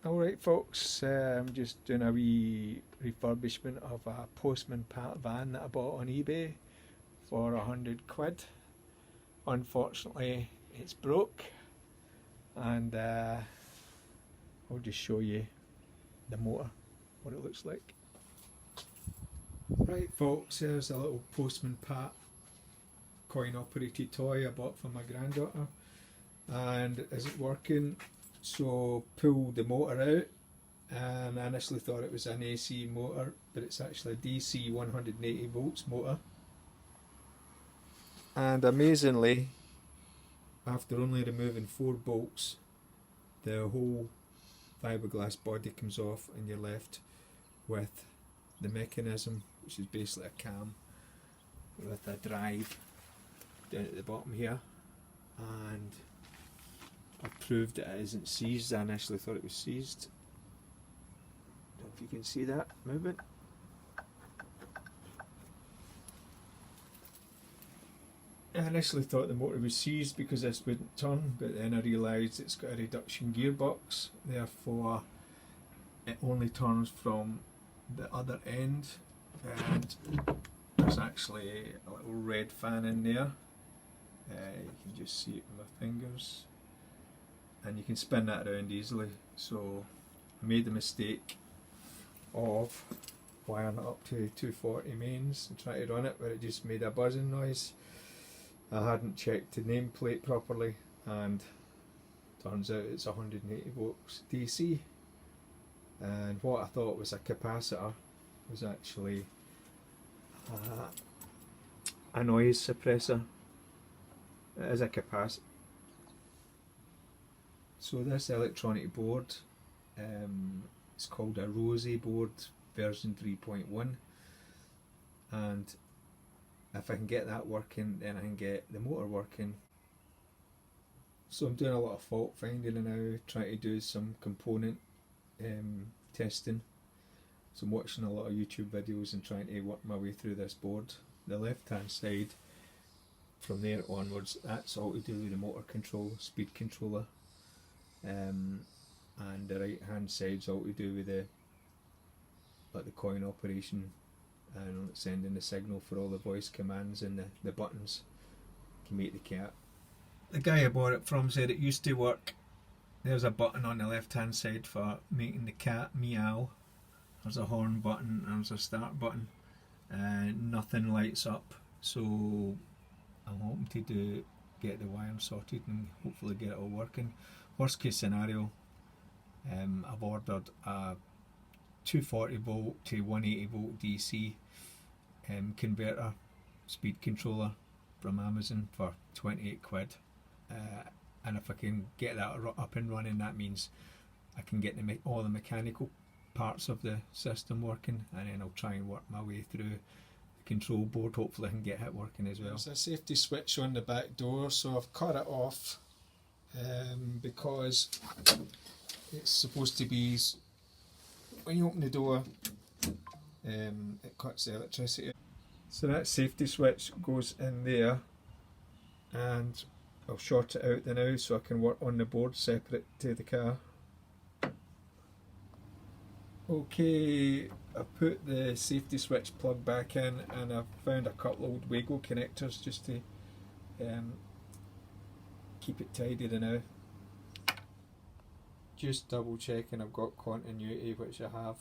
Alright folks, I'm just doing a wee refurbishment of a Postman Pat van that I bought on eBay for 100 quid. Unfortunately it's broke, and I'll just show you the motor, what it looks like. Right folks, here's a little Postman Pat coin operated toy I bought for my granddaughter. And is it working? So pull the motor out, and I initially thought it was an AC motor, but it's actually a DC 180 volts motor. And amazingly, after only removing 4 bolts, the whole fiberglass body comes off and you're left with the mechanism, which is basically a cam with a drive down at the bottom here. And I've proved that it isn't seized. I initially thought it was seized. I don't know if you can see that movement. I initially thought the motor was seized because this wouldn't turn, but then I realised it's got a reduction gearbox, therefore it only turns from the other end, and there's actually a little red fan in there. You can just see it with my fingers, and you can spin that around easily. So I made the mistake of wiring it up to 240 mains and trying to run it, where it just made a buzzing noise. I hadn't checked the nameplate properly, and turns out it's 180 volts DC, and what I thought was a capacitor was actually a noise suppressor. It is a capacitor. So this electronic board, it's called a Rosie board version 3.1, and if I can get that working, then I can get the motor working. So I'm doing a lot of fault finding now, trying to do some component testing. So I'm watching a lot of YouTube videos and trying to work my way through this board. The left hand side, from there onwards, that's all to do with the motor control, speed controller. And the right hand side's all to do with the coin operation and sending the signal for all the voice commands, and the buttons can make the cat. The guy I bought it from said it used to work. There's a button on the left hand side for making the cat meow. There's a horn button and there's a start button. Nothing lights up, so I'm hoping to get the wire sorted and hopefully get it all working. Worst case scenario, I've ordered a 240 volt to 180 volt DC converter speed controller from Amazon for 28 quid, and if I can get that up and running, that means I can get all the mechanical parts of the system working, and then I'll try and work my way through the control board. Hopefully I can get it working as well. There's a safety switch on the back door, so I've cut it off because it's supposed to be, when you open the door, it cuts the electricity. So that safety switch goes in there, and I'll short it out now so I can work on the board separate to the car. Okay, I put the safety switch plug back in, and I've found a couple of old Wago connectors just to keep it tidy now. Just double checking I've got continuity, which I have.